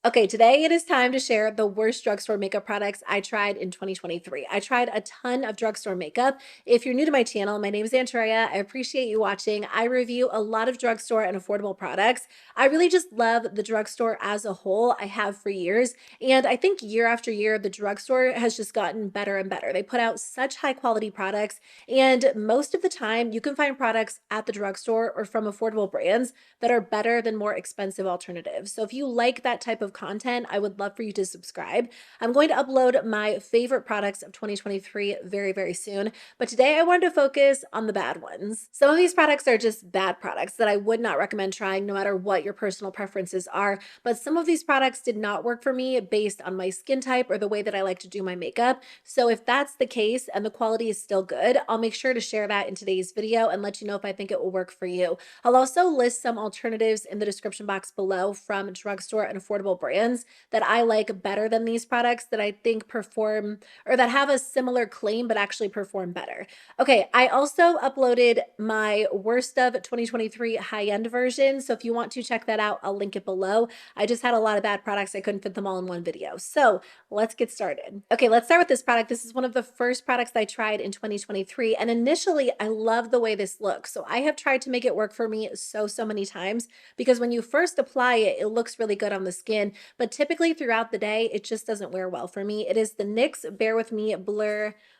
Okay, today it is time to share the worst drugstore makeup products I tried in 2023. I tried a ton of drugstore makeup. If you're new to my channel, my name is Andrea. I appreciate you watching. I review a lot of drugstore and affordable products. I really just love the drugstore as a whole. I have for years. And I think year after year, the drugstore has just gotten better and better. They put out such high quality products. And most of the time, you can find products at the drugstore or from affordable brands that are better than more expensive alternatives. So if you like that type of content, I would love for you to subscribe. I'm going to upload my favorite products of 2023 very, very soon. But today I wanted to focus on the bad ones. Some of these products are just bad products that I would not recommend trying no matter what your personal preferences are. But some of these products did not work for me based on my skin type or the way that I like to do my makeup. So if that's the case and the quality is still good, I'll make sure to share that in today's video and let you know if I think it will work for you. I'll also list some alternatives in the description box below from drugstore and affordable brands that I like better than these products that I think perform or that have a similar claim but actually perform better. Okay, I also uploaded my worst of 2023 high-end version. So if you want to check that out, I'll link it below. I just had a lot of bad products. I couldn't fit them all in one video. So let's get started. Okay, let's start with this product. This is one of the first products I tried in 2023. And initially, I love the way this looks. So I have tried to make it work for me so many times because when you first apply it, it looks really good on the skin. But typically throughout the day, it just doesn't wear well for me. It is the NYX Bear With Me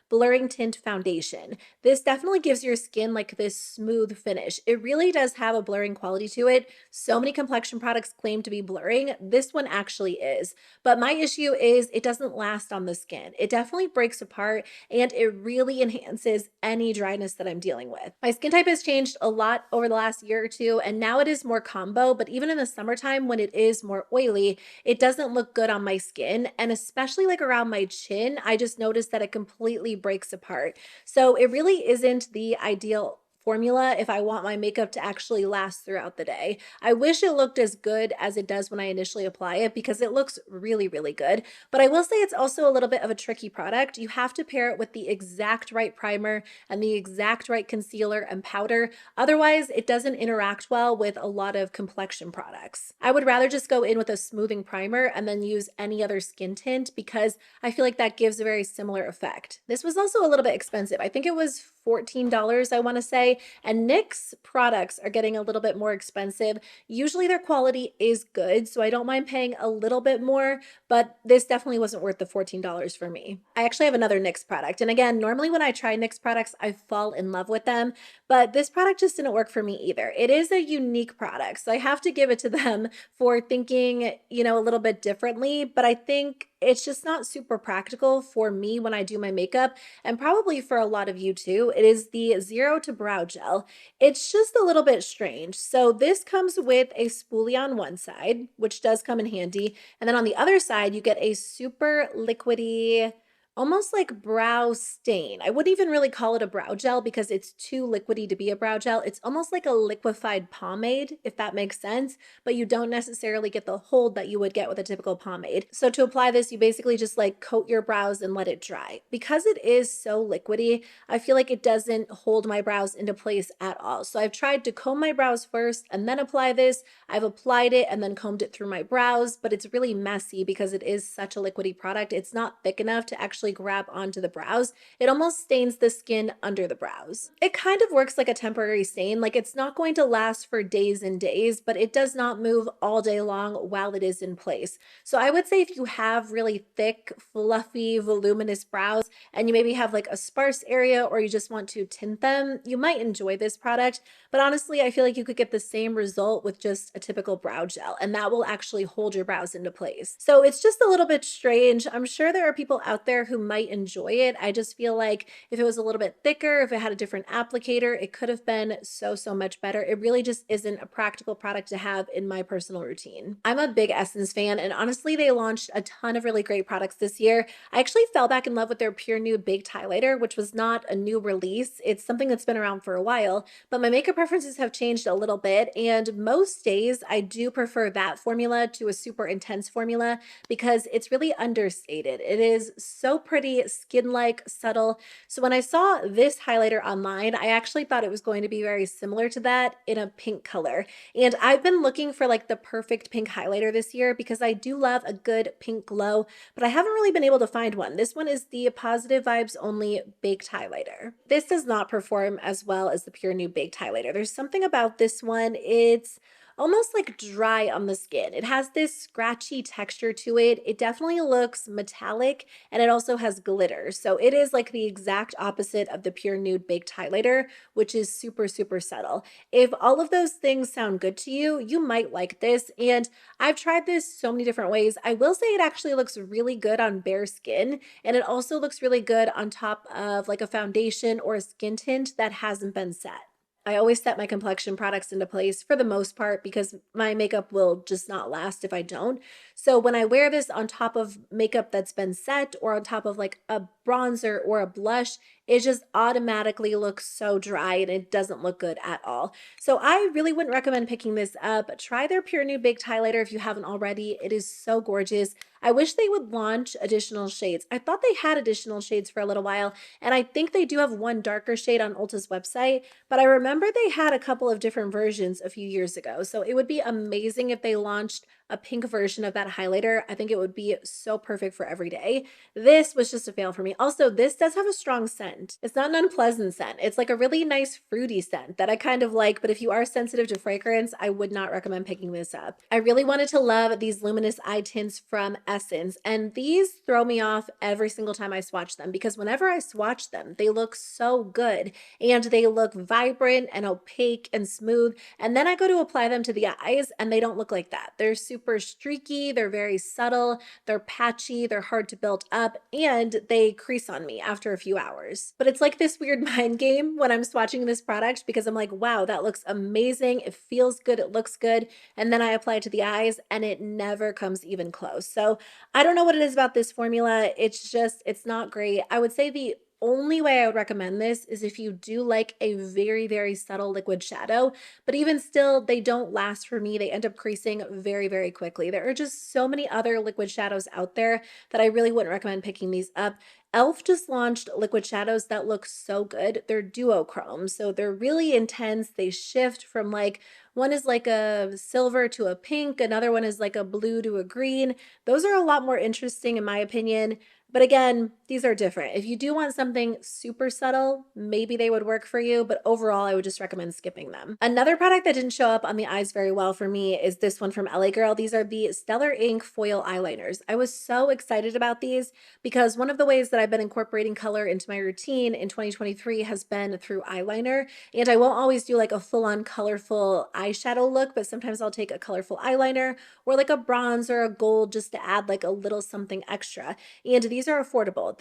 Blurring Tint Foundation. This definitely gives your skin like this smooth finish. It really does have a blurring quality to it. So many complexion products claim to be blurring. This one actually is. But my issue is it doesn't last on the skin. It definitely breaks apart and it really enhances any dryness that I'm dealing with. My skin type has changed a lot over the last year or two, and now it is more combo, but even in the summertime when it is more oily, it doesn't look good on my skin. And especially like around my chin, I just noticed that it completely breaks apart. So it really isn't the ideal formula if I want my makeup to actually last throughout the day. I wish it looked as good as it does when I initially apply it because it looks really, really good. But I will say it's also a little bit of a tricky product. You have to pair it with the exact right primer and the exact right concealer and powder. Otherwise, it doesn't interact well with a lot of complexion products. I would rather just go in with a smoothing primer and then use any other skin tint because I feel like that gives a very similar effect. This was also a little bit expensive. I think it was $14, I want to say, and NYX products are getting a little bit more expensive. Usually their quality is good, so I don't mind paying a little bit more, but this definitely wasn't worth the $14 for me. I actually have another NYX product, and again, normally when I try NYX products, I fall in love with them, but this product just didn't work for me either. It is a unique product, so I have to give it to them for thinking, a little bit differently, but I think it's just not super practical for me when I do my makeup, and probably for a lot of you too. It is the Zero to Brow Gel. It's just a little bit strange. So this comes with a spoolie on one side, which does come in handy. And then on the other side, you get a super liquidy, almost like brow stain. I wouldn't even really call it a brow gel because it's too liquidy to be a brow gel. It's almost like a liquefied pomade, if that makes sense, but you don't necessarily get the hold that you would get with a typical pomade. So to apply this, you basically just like coat your brows and let it dry. Because it is so liquidy, I feel like it doesn't hold my brows into place at all. So I've tried to comb my brows first and then apply this. I've applied it and then combed it through my brows, but it's really messy because it is such a liquidy product. It's not thick enough to actually grab onto the brows. It almost stains the skin under the brows. It kind of works like a temporary stain, like it's not going to last for days and days, but it does not move all day long while it is in place. So I would say if you have really thick, fluffy, voluminous brows and you maybe have like a sparse area or you just want to tint them, you might enjoy this product. But honestly, I feel like you could get the same result with just a typical brow gel, and that will actually hold your brows into place. So it's just a little bit strange. I'm sure there are people out there who might enjoy it. I just feel like if it was a little bit thicker, if it had a different applicator, it could have been so much better. It really just isn't a practical product to have in my personal routine. I'm a big Essence fan, and honestly, they launched a ton of really great products this year. I actually fell back in love with their Pure Nude Baked Highlighter, which was not a new release. It's something that's been around for a while, but my makeup preferences have changed a little bit, and most days I do prefer that formula to a super intense formula because it's really understated. It is so pretty, skin-like, subtle. So when I saw this highlighter online, I actually thought it was going to be very similar to that in a pink color. And I've been looking for like the perfect pink highlighter this year because I do love a good pink glow, but I haven't really been able to find one. This one is the Positive Vibes Only Baked Highlighter. This does not perform as well as the Pure Nude Baked Highlighter. There's something about this one. It's almost like dry on the skin. It has this scratchy texture to it. It definitely looks metallic, and it also has glitter. So it is like the exact opposite of the Pure Nude Baked Highlighter, which is super, super subtle. If all of those things sound good to you, you might like this. And I've tried this so many different ways. I will say it actually looks really good on bare skin, and it also looks really good on top of like a foundation or a skin tint that hasn't been set. I always set my complexion products into place for the most part because my makeup will just not last if I don't. So when I wear this on top of makeup that's been set or on top of like a bronzer or a blush, it just automatically looks so dry and it doesn't look good at all. So I really wouldn't recommend picking this up. Try their Pure Nude Baked Highlighter if you haven't already. It is so gorgeous. I wish they would launch additional shades. I thought they had additional shades for a little while, and I think they do have one darker shade on Ulta's website, but I remember they had a couple of different versions a few years ago. So it would be amazing if they launched a pink version of that highlighter. I think it would be so perfect for every day. This was just a fail for me. Also, this does have a strong scent. It's not an unpleasant scent. It's like a really nice fruity scent that I kind of like, but if you are sensitive to fragrance, I would not recommend picking this up. I really wanted to love these luminous eye tints from Essence, and these throw me off every single time I swatch them because whenever I swatch them, they look so good and they look vibrant and opaque and smooth. And then I go to apply them to the eyes and they don't look like that. They're super streaky, they're very subtle, they're patchy, they're hard to build up, and they crease on me after a few hours. But it's like this weird mind game when I'm swatching this product because I'm like, wow, that looks amazing. It feels good. It looks good. And then I apply it to the eyes and it never comes even close. So I don't know what it is about this formula. It's just, it's not great. I would say the only way I would recommend this is if you do like a very, very subtle liquid shadow, but even still, they don't last for me. They end up creasing very, very quickly. There are just so many other liquid shadows out there that I really wouldn't recommend picking these up. e.l.f. just launched liquid shadows that look so good. They're duochrome, so they're really intense. They shift from like, one is like a silver to a pink, another one is like a blue to a green. Those are a lot more interesting in my opinion. But again, these are different. If you do want something super subtle, maybe they would work for you, but overall, I would just recommend skipping them. Another product that didn't show up on the eyes very well for me is this one from LA Girl. These are the Stellar Ink Foil Eyeliners. I was so excited about these because one of the ways that I've been incorporating color into my routine in 2023 has been through eyeliner. And I won't always do like a full-on colorful eyeshadow look, but sometimes I'll take a colorful eyeliner or like a bronze or a gold just to add like a little something extra. And these are affordable.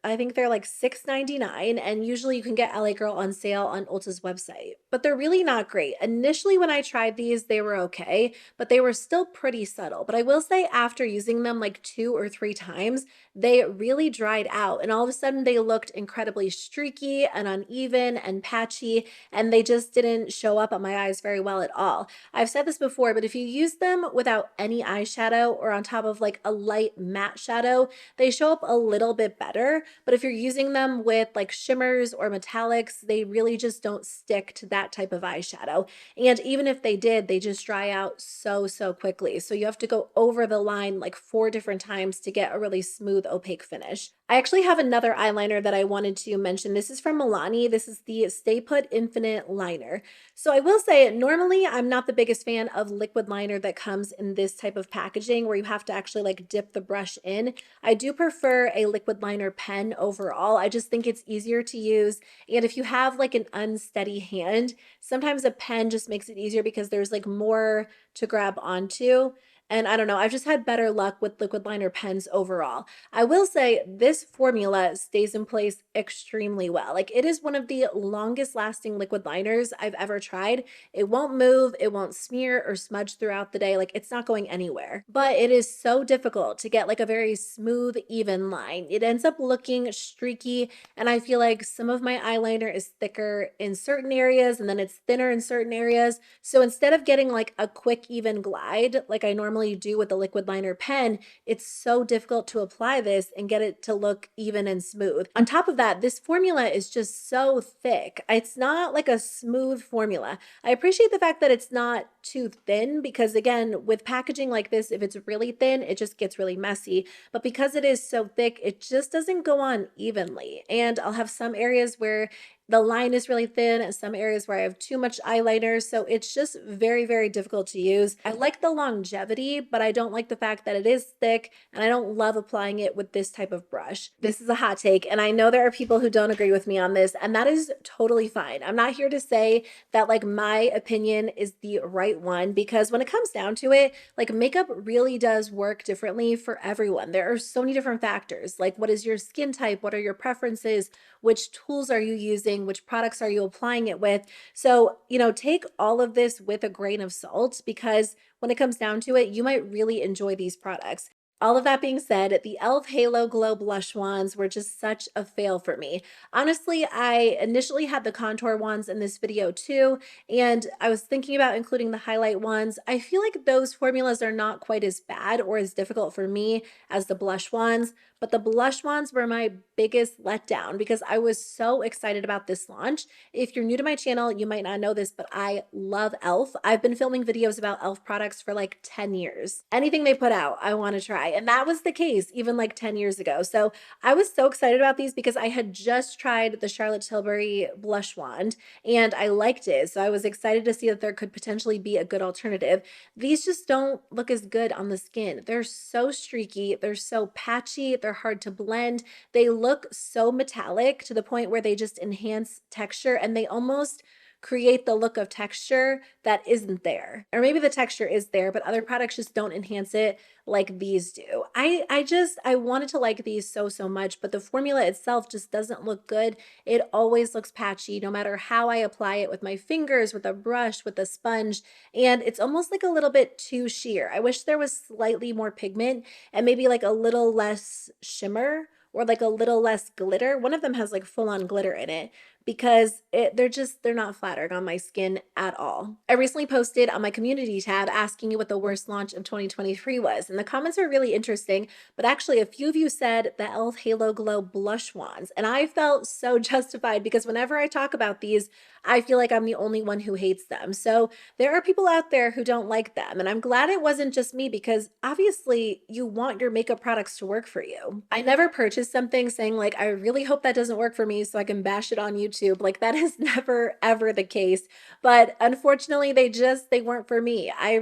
I think they're like $6.99, and usually you can get LA Girl on sale on Ulta's website. But they're really not great. Initially when I tried these, they were okay, but they were still pretty subtle. But I will say after using them like 2 or 3 times, they really dried out, and all of a sudden they looked incredibly streaky and uneven and patchy, and they just didn't show up on my eyes very well at all. I've said this before, but if you use them without any eyeshadow or on top of like a light matte shadow, they show up a little bit better. But if you're using them with like shimmers or metallics, they really just don't stick to that type of eyeshadow. And even if they did, they just dry out so, so quickly. So you have to go over the line like 4 different times to get a really smooth, opaque finish. I actually have another eyeliner that I wanted to mention. This is from Milani. This is the Stay Put Infinite Liner. So I will say, normally I'm not the biggest fan of liquid liner that comes in this type of packaging where you have to actually like dip the brush in. I do prefer a liquid liner pen overall. I just think it's easier to use. And if you have like an unsteady hand, sometimes a pen just makes it easier because there's like more to grab onto. And I don't know, I've just had better luck with liquid liner pens overall. I will say this formula stays in place extremely well. Like it is one of the longest lasting liquid liners I've ever tried. It won't move, it won't smear or smudge throughout the day. Like it's not going anywhere. But it is so difficult to get like a very smooth, even line. It ends up looking streaky, and I feel like some of my eyeliner is thicker in certain areas and then it's thinner in certain areas. So instead of getting like a quick, even glide like I normally normally do with a liquid liner pen, it's so difficult to apply this and get it to look even and smooth. On top of that, this formula is just so thick. It's not like a smooth formula. I appreciate the fact that it's not too thin because again, with packaging like this, if it's really thin, it just gets really messy. But because it is so thick, it just doesn't go on evenly. And I'll have some areas where the line is really thin and some areas where I have too much eyeliner. So it's just very, very difficult to use. I like the longevity, but I don't like the fact that it is thick and I don't love applying it with this type of brush. This is a hot take and I know there are people who don't agree with me on this and that is totally fine. I'm not here to say that like my opinion is the right one because when it comes down to it, like makeup really does work differently for everyone. There are so many different factors, like what is your skin type? What are your preferences? Which tools are you using? Which products are you applying it with? So, take all of this with a grain of salt because when it comes down to it, you might really enjoy these products. All of that being said, the e.l.f. Halo Glow Blush Wands were just such a fail for me. Honestly, I initially had the contour wands in this video too, and I was thinking about including the highlight ones. I feel like those formulas are not quite as bad or as difficult for me as the blush ones, but the blush ones were my biggest letdown because I was so excited about this launch. If you're new to my channel, you might not know this, but I love e.l.f. I've been filming videos about e.l.f. products for like 10 years. Anything they put out, I want to try. And that was the case even like 10 years ago. So I was so excited about these because I had just tried the Charlotte Tilbury blush wand and I liked it. So I was excited to see that there could potentially be a good alternative. These just don't look as good on the skin. They're so streaky. They're so patchy. They're hard to blend. They look so metallic to the point where they just enhance texture and they almost create the look of texture that isn't there. Or maybe the texture is there, but other products just don't enhance it like these do. I wanted to like these so much, but the formula itself just doesn't look good. It always looks patchy no matter how I apply it with my fingers, with a brush, with a sponge, and it's almost like a little bit too sheer. I wish there was slightly more pigment and maybe like a little less shimmer or like a little less glitter. One of them has like full on glitter in it because they're not flattering on my skin at all. I recently posted on my community tab asking you what the worst launch of 2023 was, and the comments are really interesting, but actually a few of you said the e.l.f. Halo Glow blush wands, and I felt so justified because whenever I talk about these, I feel like I'm the only one who hates them. So there are people out there who don't like them, and I'm glad it wasn't just me because obviously you want your makeup products to work for you. I never purchased something saying like, I really hope that doesn't work for me so I can bash it on YouTube. Like that is never ever the case, but unfortunately they weren't for me. I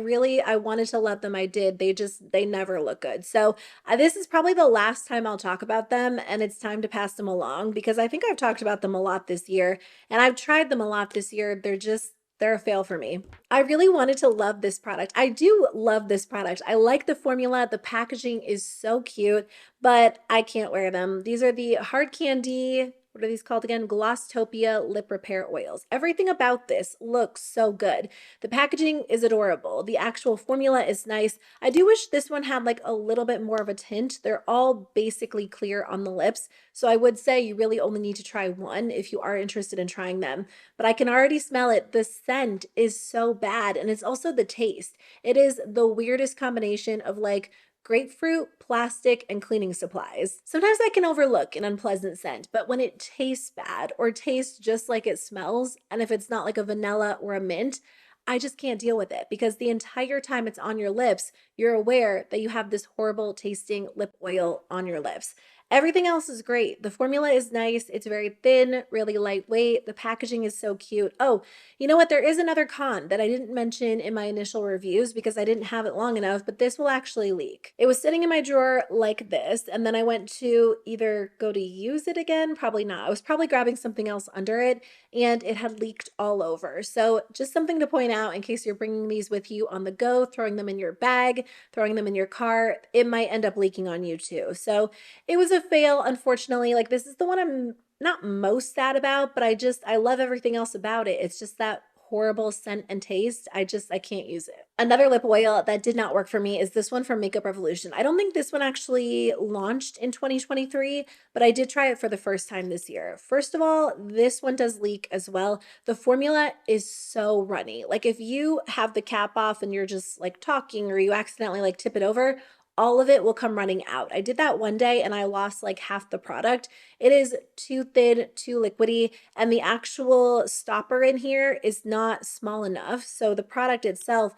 wanted to love them. I did. They never look good. So this is probably the last time I'll talk about them and it's time to pass them along because I think I've talked about them a lot this year and I've tried them a lot this year. They're a fail for me. I really wanted to love this product. I do love this product. I like the formula. The packaging is so cute, but I can't wear them. These are the Hard Candy, what are these called again? Glosstopia Lip Repair Oils. Everything about this looks so good. The packaging is adorable. The actual formula is nice. I do wish this one had like a little bit more of a tint. They're all basically clear on the lips. So I would say you really only need to try one if you are interested in trying them. But I can already smell it. The scent is so bad. And it's also the taste. It is the weirdest combination of like grapefruit, plastic, and cleaning supplies. Sometimes I can overlook an unpleasant scent, but when it tastes bad or tastes just like it smells, and if it's not like a vanilla or a mint, I just can't deal with it because the entire time it's on your lips, you're aware that you have this horrible tasting lip oil on your lips. Everything else is great. The formula is nice. It's very thin, really lightweight. The packaging is so cute. Oh, you know what? There is another con that I didn't mention in my initial reviews because I didn't have it long enough, but this will actually leak. It was sitting in my drawer like this, and then I went to either go to use it again, probably not. I was probably grabbing something else under it, and it had leaked all over. So just something to point out in case you're bringing these with you on the go, throwing them in your bag, throwing them in your car, it might end up leaking on you too. So it was a fail, unfortunately. Like this is the one I'm not most sad about, but I love everything else about it. It's just that horrible scent and taste. I can't use it. Another lip oil that did not work for me is this one from Makeup Revolution. I don't think this one actually launched in 2023, but I did try it for the first time this year. First of all, this one does leak as well. The formula is so runny. Like if you have the cap off and you're just like talking or you accidentally like tip it over, all of it will come running out. I did that one day and I lost like half the product. It is too thin, too liquidy, and the actual stopper in here is not small enough. So the product itself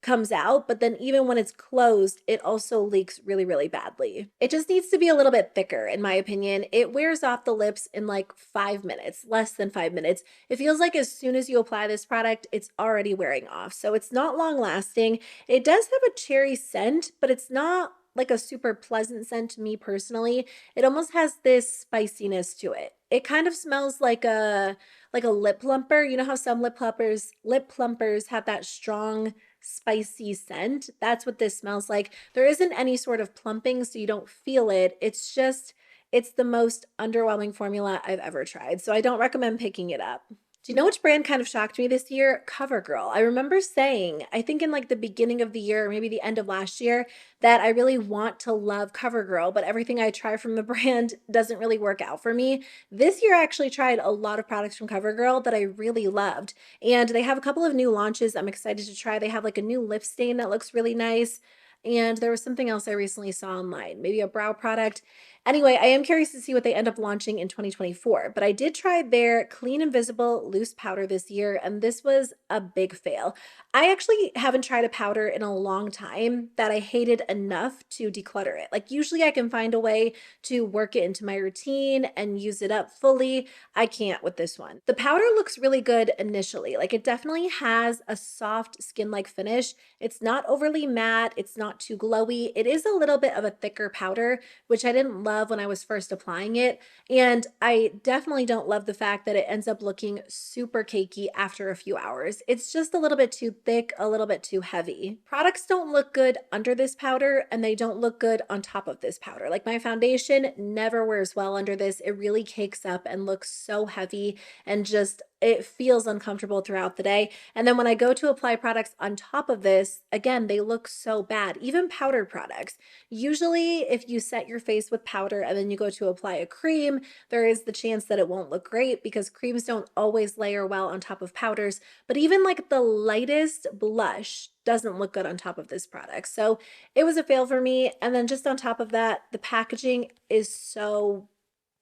comes out, but then even when it's closed, it also leaks really, really badly. It just needs to be a little bit thicker, in my opinion. It wears off the lips in like 5 minutes, less than 5 minutes. It feels like as soon as you apply this product, it's already wearing off. So it's not long lasting. It does have a cherry scent, but it's not like a super pleasant scent to me personally. It almost has this spiciness to it. It kind of smells like a lip plumper. You know how some lip plumpers have that strong spicy scent? That's what this smells like. There isn't any sort of plumping, so you don't feel it. It's the most underwhelming formula I've ever tried. So I don't recommend picking it up. Do you know which brand kind of shocked me this year? Covergirl. I remember saying, I think in like the beginning of the year, or maybe the end of last year, that I really want to love Covergirl, but everything I try from the brand doesn't really work out for me. This year, I actually tried a lot of products from Covergirl that I really loved. And they have a couple of new launches I'm excited to try. They have like a new lip stain that looks really nice. And there was something else I recently saw online, maybe a brow product. Anyway, I am curious to see what they end up launching in 2024, but I did try their Clean Invisible Loose Powder this year, and this was a big fail. I actually haven't tried a powder in a long time that I hated enough to declutter it. Like usually I can find a way to work it into my routine and use it up fully. I can't with this one. The powder looks really good initially. Like it definitely has a soft skin-like finish. It's not overly matte. It's not too glowy. It is a little bit of a thicker powder, which I didn't love when I was first applying it. And I definitely don't love the fact that it ends up looking super cakey after a few hours. It's just a little bit too thick, a little bit too heavy. Products don't look good under this powder and they don't look good on top of this powder. Like my foundation never wears well under this. It really cakes up and looks so heavy and just it feels uncomfortable throughout the day. And then when I go to apply products on top of this, again, they look so bad. Even powdered products. Usually if you set your face with powder and then you go to apply a cream, there is the chance that it won't look great because creams don't always layer well on top of powders. But even like the lightest blush doesn't look good on top of this product. So it was a fail for me. And then just on top of that, the packaging is so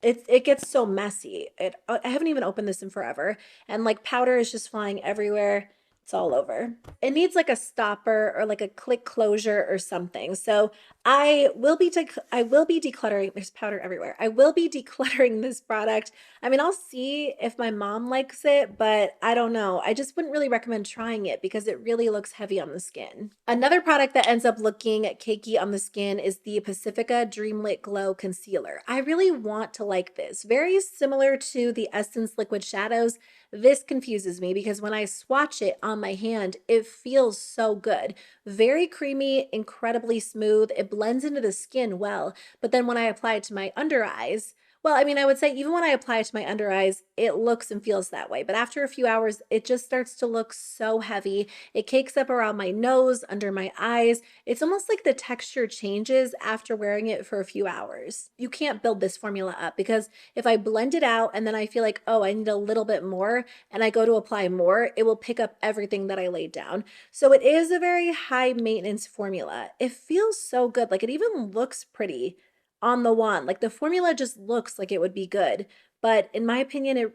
it gets so messy. I haven't even opened this in forever, and like powder is just flying everywhere. It's all over. It needs like a stopper or like a click closure or something. So I will be decluttering. There's powder everywhere. I will be decluttering this product. I mean, I'll see if my mom likes it, but I don't know. I just wouldn't really recommend trying it because it really looks heavy on the skin. Another product that ends up looking cakey on the skin is the Pacifica Dreamlit Glow Concealer. I really want to like this. Very similar to the Essence Liquid Shadows. This confuses me because when I swatch it on my hand, it feels so good. Very creamy, incredibly smooth. It blends into the skin well, but then when I apply it to my under eyes, well, I mean, I would say even when I apply it to my under eyes, it looks and feels that way. But after a few hours, it just starts to look so heavy. It cakes up around my nose, under my eyes. It's almost like the texture changes after wearing it for a few hours. You can't build this formula up because if I blend it out and then I feel like, oh, I need a little bit more and I go to apply more, it will pick up everything that I laid down. So it is a very high maintenance formula. It feels so good. Like it even looks pretty on the wand. Like the formula just looks like it would be good. But in my opinion, it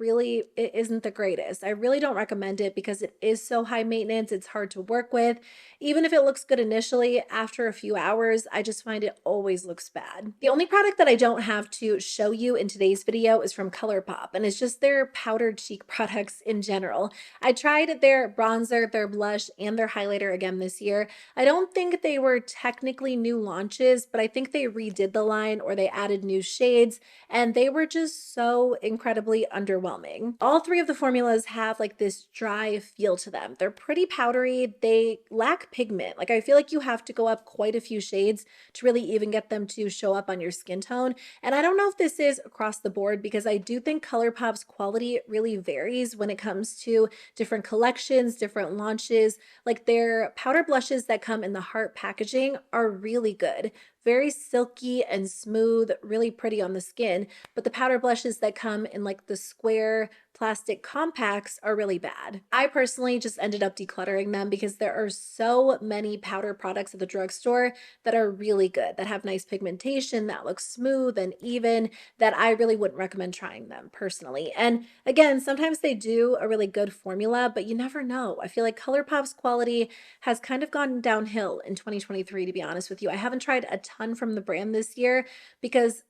isn't the greatest. I really don't recommend it because it is so high maintenance. It's hard to work with. Even if it looks good initially, after a few hours, I just find it always looks bad. The only product that I don't have to show you in today's video is from ColourPop, and it's just their powdered cheek products in general. I tried their bronzer, their blush, and their highlighter again this year. I don't think they were technically new launches, but I think they redid the line or they added new shades, and they were just so incredibly underwhelming. All three of the formulas have like this dry feel to them. They're pretty powdery. They lack pigment. Like I feel like you have to go up quite a few shades to really even get them to show up on your skin tone. And I don't know if this is across the board because I do think ColourPop's quality really varies when it comes to different collections, different launches. Like their powder blushes that come in the heart packaging are really good. Very silky and smooth, really pretty on the skin. But the powder blushes that come in like the square plastic compacts are really bad. I personally just ended up decluttering them because there are so many powder products at the drugstore that are really good, that have nice pigmentation, that look smooth and even, that I really wouldn't recommend trying them personally. And again, sometimes they do a really good formula, but you never know. I feel like ColourPop's quality has kind of gone downhill in 2023, to be honest with you. I haven't tried a ton from the brand this year because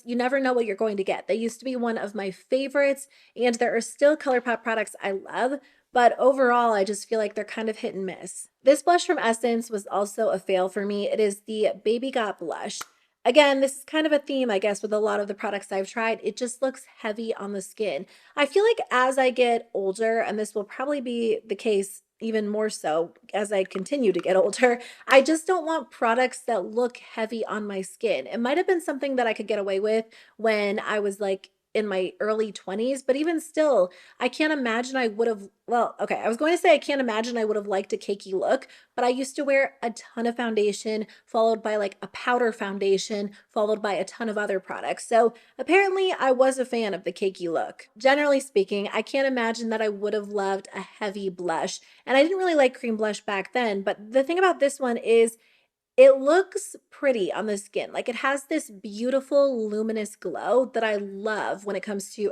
you never know what you're going to get. They used to be one of my favorites, and there are still ColourPop products I love, but overall, I just feel like they're kind of hit and miss. This blush from Essence was also a fail for me. It is the Baby Got blush. Again, this is kind of a theme, I guess, with a lot of the products I've tried. It just looks heavy on the skin. I feel like as I get older, and this will probably be the case even more so as I continue to get older, I just don't want products that look heavy on my skin. It might have been something that I could get away with when I was like in my early 20s, but even still, I can't imagine I would have, well, okay, I was going to say I can't imagine I would have liked a cakey look, but I used to wear a ton of foundation, followed by like a powder foundation, followed by a ton of other products. So apparently I was a fan of the cakey look. Generally speaking, I can't imagine that I would have loved a heavy blush. And I didn't really like cream blush back then, but the thing about this one is it looks pretty on the skin. Like it has this beautiful luminous glow that I love when it comes to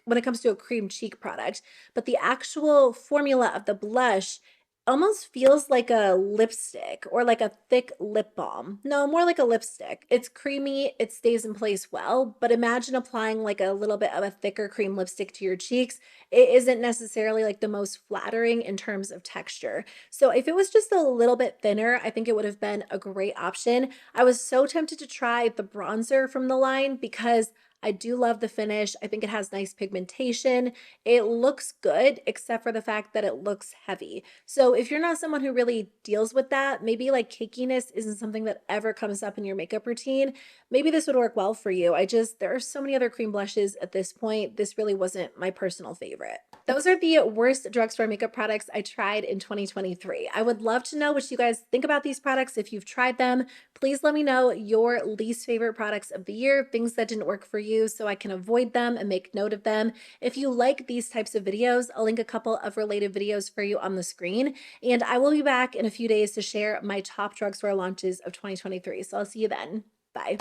when it comes to a cream cheek product. But the actual formula of the blush almost feels like a lipstick or like a thick lip balm. No, more like a lipstick. It's creamy, it stays in place well, but imagine applying like a little bit of a thicker cream lipstick to your cheeks. It isn't necessarily like the most flattering in terms of texture. So if it was just a little bit thinner, I think it would have been a great option. I was so tempted to try the bronzer from the line because I do love the finish. I think it has nice pigmentation. It looks good, except for the fact that it looks heavy. So if you're not someone who really deals with that, maybe like cakiness isn't something that ever comes up in your makeup routine, maybe this would work well for you. There are so many other cream blushes at this point. This really wasn't my personal favorite. Those are the worst drugstore makeup products I tried in 2023. I would love to know what you guys think about these products if you've tried them. Please let me know your least favorite products of the year, things that didn't work for you so I can avoid them and make note of them. If you like these types of videos, I'll link a couple of related videos for you on the screen. And I will be back in a few days to share my top drugstore launches of 2023. So I'll see you then. Bye.